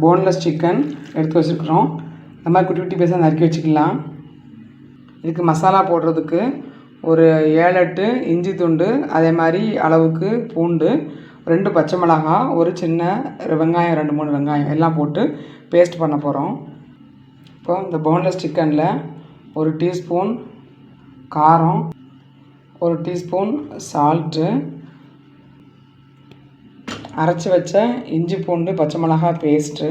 Boneless chicken எடுத்து வச்சுருக்குறோம். இந்த மாதிரி குட்டி குட்டி பீஸாக நறுக்கி வச்சுக்கலாம். இதுக்கு மசாலா போடுறதுக்கு ஒரு 7-8 இஞ்சி துண்டு, அதே மாதிரி அளவுக்கு பூண்டு, 2 பச்சை மிளகாய், ஒரு சின்ன வெங்காயம், 2-3 வெங்காயம் எல்லாம் போட்டு பேஸ்ட் பண்ண போகிறோம். இப்போ இந்த போன்லெஸ் சிக்கனில் 1 டீஸ்பூன் காரம், 1 டீஸ்பூன் சால்ட்டு, அரைச்சி வச்ச இஞ்சி பூண்டு பச்சை மிளகாய் பேஸ்ட்டு,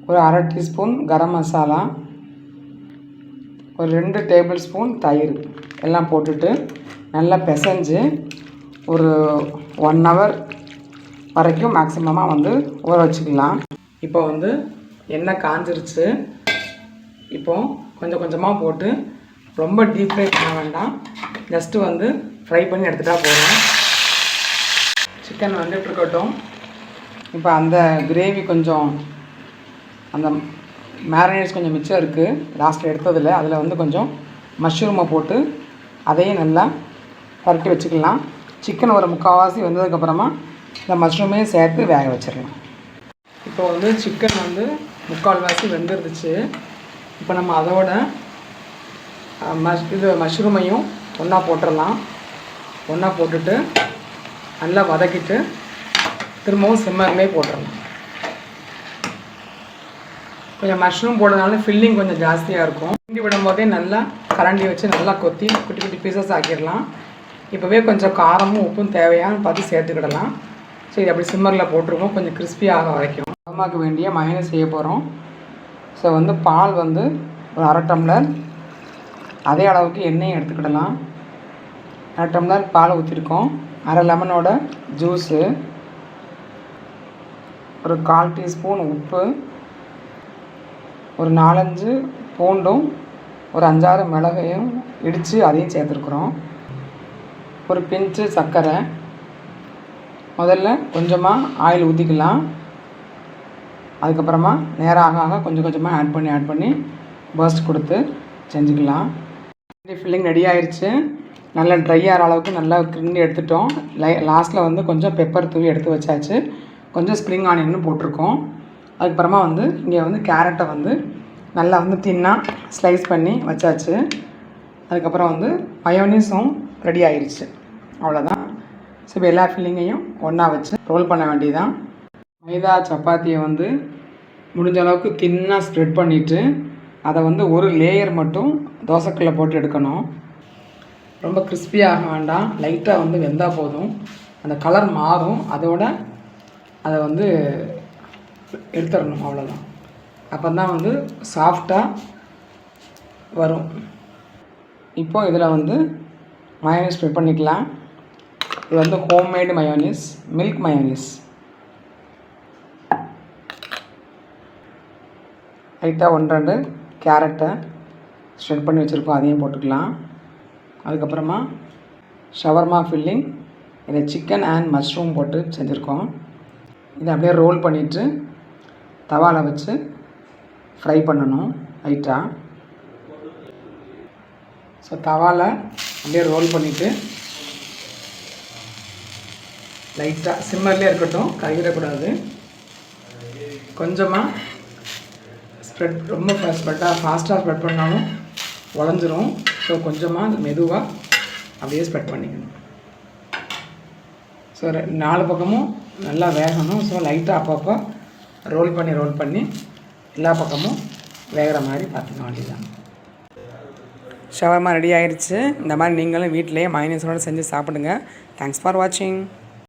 ஒரு 1/2 டீஸ்பூன் கரம் மசாலா, ஒரு 2 டேபிள் ஸ்பூன் தயிர் எல்லாம் போட்டுட்டு நல்லா பிசைஞ்சு ஒரு 1 ஹவர் வரைக்கும் மேக்ஸிமமாக வந்து ஊற வச்சுக்கலாம். இப்போ வந்து எண்ணெய் காஞ்சிருச்சு. இப்போ கொஞ்சம் கொஞ்சமாக போட்டு ரொம்ப டீப் ஃப்ரை பண்ண வேண்டாம், ஜஸ்ட்டு வந்து ஃப்ரை பண்ணி எடுத்துகிட்டா போதும். சிக்கன் வந்துட்டு இருக்கட்டும். இப்போ அந்த கிரேவி கொஞ்சம் அந்த மேரினேட்ஸ் கொஞ்சம் மிச்சம் இருக்குது லாஸ்ட்டில் எடுத்ததில், அதில் வந்து கொஞ்சம் மஷ்ரூமை போட்டு அதையும் நல்லா பரட்டி வச்சுக்கலாம். சிக்கன் ஒரு 3/4 வெந்ததுக்கப்புறமா இந்த மஷ்ரூமையும் சேர்த்து வேக வச்சிடலாம். இப்போ வந்து சிக்கன் வந்து 3/4 வெந்துருந்துச்சு. இப்போ நம்ம அதோட மஷ்ரூமையும் ஒன்றா போட்டுடலாம். ஒன்றா போட்டுட்டு நல்லா வதக்கிட்டு திரும்பவும் சிம்மர்லேயே போட்டுடலாம். கொஞ்சம் மஷ்ரூம் போடுறதுனால ஃபில்லிங் கொஞ்சம் ஜாஸ்தியாக இருக்கும். கிண்டி விடும்போதே நல்லா கரண்டி வச்சு நல்லா கொத்தி குட்டி குட்டி பீசஸ் ஆக்கிடலாம். இப்போவே கொஞ்சம் காரமும் உப்பும் தேவையானு பார்த்து சேர்த்துக்கிடலாம். சரி, அப்படி சிம்மரில் போட்டுருவோம் கொஞ்சம் கிறிஸ்பியாக வரைக்கும். அம்மாவுக்கு வேண்டிய மயோனைஸ் செய்ய போகிறோம். ஸோ வந்து பால் வந்து ஒரு 1/2 டம்ளர், அதே அளவுக்கு எண்ணெயும் எடுத்துக்கிடலாம். 1/2 டம்ளர் பால் ஊற்றிருக்கோம். 1/2 லெமனோட ஜூஸு, ஒரு 1/4 டீஸ்பூன் உப்பு, ஒரு 4-5 பூண்டும், ஒரு 5-6 மிளகையும் இடித்து அதையும் சேர்த்துருக்குறோம். ஒரு பிஞ்சு சர்க்கரை. முதல்ல கொஞ்சமாக ஆயில் ஊற்றிக்கலாம். அதுக்கப்புறமா நேரம் ஆக கொஞ்சம் கொஞ்சமாக ஆட் பண்ணி பர்ஸ்ட் கொடுத்து செஞ்சுக்கலாம். ஃபில்லிங் ரெடி ஆயிடுச்சு. நல்லா ட்ரை ஆகிற அளவுக்கு நல்லா கிண்டி எடுத்துட்டோம். லாஸ்ட்டில் வந்து கொஞ்சம் பெப்பர் தூவி எடுத்து வச்சாச்சு. கொஞ்சம் ஸ்ப்ரிங் ஆனியனும் போட்டிருக்கோம். அதுக்கப்புறமா வந்து இங்கே வந்து கேரட்டை வந்து நல்லா வந்து தின்னாக ஸ்லைஸ் பண்ணி வச்சாச்சு. அதுக்கப்புறம் வந்து மயோனீஸும் ரெடி ஆயிடுச்சு. அவ்வளோதான். ஸோ இப்போ எல்லா ஃபில்லிங்கையும் ஒன்றா வச்சு ரோல் பண்ண வேண்டியதான். மைதா சப்பாத்தியை வந்து முடிஞ்ச அளவுக்கு தின்னாக ஸ்ப்ரெட் பண்ணிவிட்டு அதை வந்து ஒரு லேயர் மட்டும் தோசைக்கல்ல போட்டு எடுக்கணும். ரொம்ப கிறிஸ்பியாக வேண்டாம், லைட்டாக வந்து வெந்தால் போதும். அந்த கலர் மாறும், அதோட அதை வந்து எடுத்துடணும். அவ்வளோதான். அப்போ தான் வந்து சாஃப்டாக வரும். இப்போ இதில் வந்து மயோனீஸ் ஸ்ப்ரெட் பண்ணிக்கலாம். இது வந்து ஹோம்மேடு மயோனீஸ், மில்க் மயோனீஸ். லைட்டாக 1-2 கேரட்டை ஸ்ப்ரெட் பண்ணி வச்சுருக்கோம், அதையும் போட்டுக்கலாம். அதுக்கப்புறமா ஷவர்மா ஃபில்லிங், இதை சிக்கன் அண்ட் மஷ்ரூம் போட்டு செஞ்சுருக்கோம். இதை அப்படியே ரோல் பண்ணிவிட்டு தவாவில் வச்சு ஃப்ரை பண்ணணும் லைட்டாக. ஸோ தவாவில் அப்படியே ரோல் பண்ணிவிட்டு லைட்டாக சிம்மர்லேயே இருக்கட்டும், கருகிடக்கூடாது. கொஞ்சமாக ஸ்ப்ரெட், ரொம்ப ஃபாஸ்ட்டாக ஸ்ப்ரெட் பண்ணாலும் உடஞ்சிரும். ஸோ கொஞ்சமாக மெதுவாக அப்படியே ஸ்ப்ரெட் பண்ணிக்கணும். ஸோ 4 பக்கமும் நல்லா வேகணும். ஸோ லைட்டாக அப்பப்போ ரோல் பண்ணி எல்லா பக்கமும் வேகிற மாதிரி பார்த்துக்க வேண்டியதான். ஷவர்மா ரெடி ஆயிடுச்சு. இந்த மாதிரி நீங்களும் வீட்டிலேயே மயோனீஸோடு செஞ்சு சாப்பிடுங்க. தேங்க்ஸ் ஃபார் வாட்சிங்.